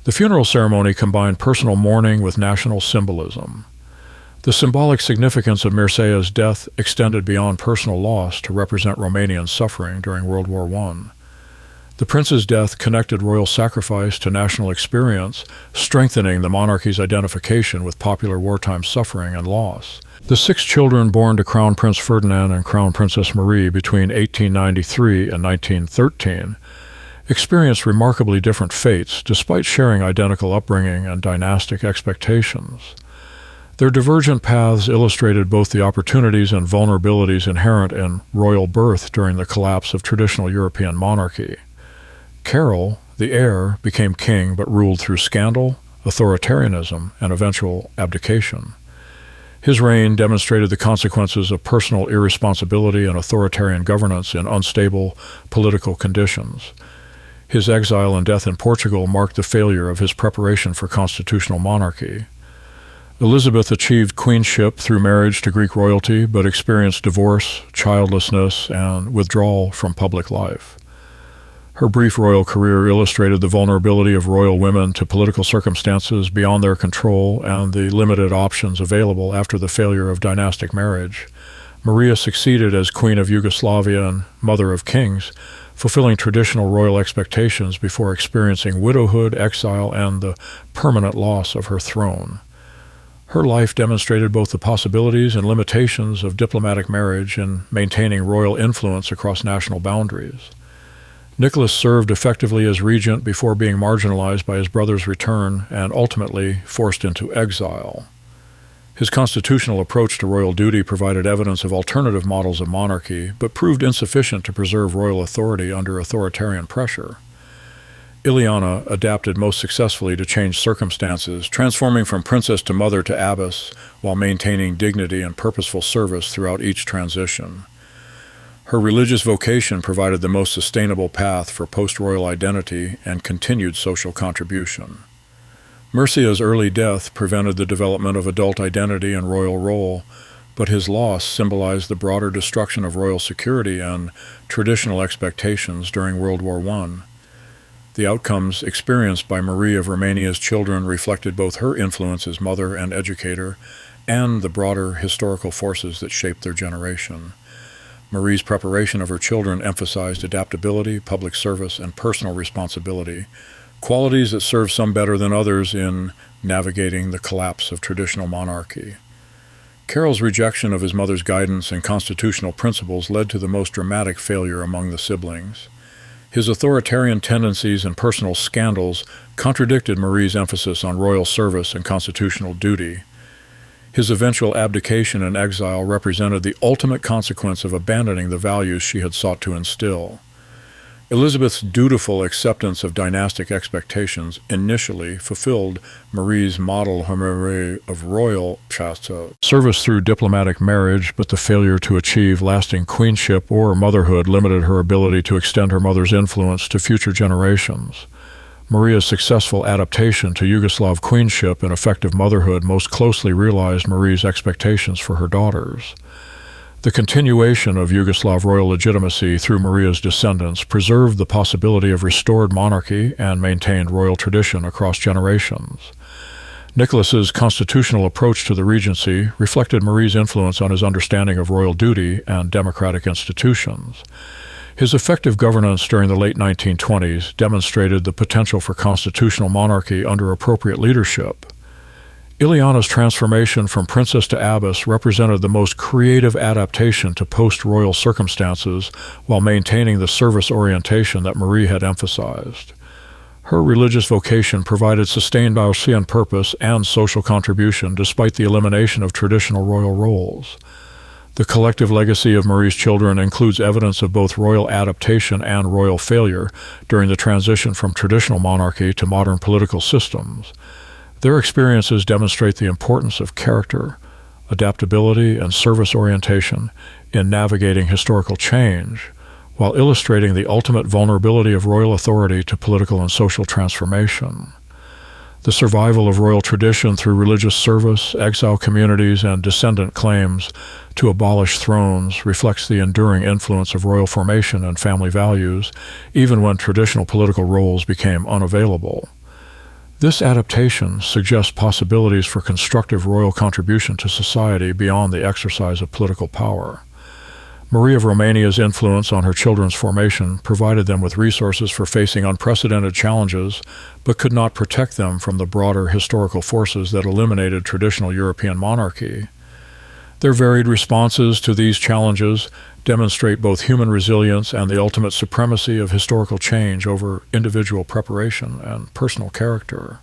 The funeral ceremony combined personal mourning with national symbolism. The symbolic significance of Mircea's death extended beyond personal loss to represent Romanian suffering during World War I. The prince's death connected royal sacrifice to national experience, strengthening the monarchy's identification with popular wartime suffering and loss. The 6 children born to Crown Prince Ferdinand and Crown Princess Marie between 1893 and 1913 experienced remarkably different fates despite sharing identical upbringing and dynastic expectations. Their divergent paths illustrated both the opportunities and vulnerabilities inherent in royal birth during the collapse of traditional European monarchy. Carol, the heir, became king but ruled through scandal, authoritarianism, and eventual abdication. His reign demonstrated the consequences of personal irresponsibility and authoritarian governance in unstable political conditions. His exile and death in Portugal marked the failure of his preparation for constitutional monarchy. Elizabeth achieved queenship through marriage to Greek royalty but experienced divorce, childlessness, and withdrawal from public life. Her brief royal career illustrated the vulnerability of royal women to political circumstances beyond their control and the limited options available after the failure of dynastic marriage. Maria succeeded as Queen of Yugoslavia and Mother of Kings, fulfilling traditional royal expectations before experiencing widowhood, exile, and the permanent loss of her throne. Her life demonstrated both the possibilities and limitations of diplomatic marriage in maintaining royal influence across national boundaries. Nicholas served effectively as regent before being marginalized by his brother's return and ultimately forced into exile. His constitutional approach to royal duty provided evidence of alternative models of monarchy, but proved insufficient to preserve royal authority under authoritarian pressure. Iliana adapted most successfully to changed circumstances, transforming from princess to mother to abbess while maintaining dignity and purposeful service throughout each transition. Her religious vocation provided the most sustainable path for post-royal identity and continued social contribution. Mircea's early death prevented the development of adult identity and royal role, but his loss symbolized the broader destruction of royal security and traditional expectations during World War I. The outcomes experienced by Marie of Romania's children reflected both her influence as mother and educator and the broader historical forces that shaped their generation. Marie's preparation of her children emphasized adaptability, public service, and personal responsibility, qualities that served some better than others in navigating the collapse of traditional monarchy. Carol's rejection of his mother's guidance and constitutional principles led to the most dramatic failure among the siblings. His authoritarian tendencies and personal scandals contradicted Marie's emphasis on royal service and constitutional duty. His eventual abdication and exile represented the ultimate consequence of abandoning the values she had sought to instill. Elizabeth's dutiful acceptance of dynastic expectations initially fulfilled Marie's model of royal service through diplomatic marriage, but the failure to achieve lasting queenship or motherhood limited her ability to extend her mother's influence to future generations. Maria's successful adaptation to Yugoslav queenship and effective motherhood most closely realized Marie's expectations for her daughters. The continuation of Yugoslav royal legitimacy through Maria's descendants preserved the possibility of restored monarchy and maintained royal tradition across generations. Nicholas's constitutional approach to the regency reflected Marie's influence on his understanding of royal duty and democratic institutions. His effective governance during the late 1920s demonstrated the potential for constitutional monarchy under appropriate leadership. Iliana's transformation from princess to abbess represented the most creative adaptation to post-royal circumstances while maintaining the service orientation that Marie had emphasized. Her religious vocation provided sustained Mircean purpose and social contribution despite the elimination of traditional royal roles. The collective legacy of Marie's children includes evidence of both royal adaptation and royal failure during the transition from traditional monarchy to modern political systems. Their experiences demonstrate the importance of character, adaptability, and service orientation in navigating historical change, while illustrating the ultimate vulnerability of royal authority to political and social transformation. The survival of royal tradition through religious service, exile communities, and descendant claims to abolish thrones reflects the enduring influence of royal formation and family values, even when traditional political roles became unavailable. This adaptation suggests possibilities for constructive royal contribution to society beyond the exercise of political power. Marie of Romania's influence on her children's formation provided them with resources for facing unprecedented challenges, but could not protect them from the broader historical forces that eliminated traditional European monarchy. Their varied responses to these challenges demonstrate both human resilience and the ultimate supremacy of historical change over individual preparation and personal character.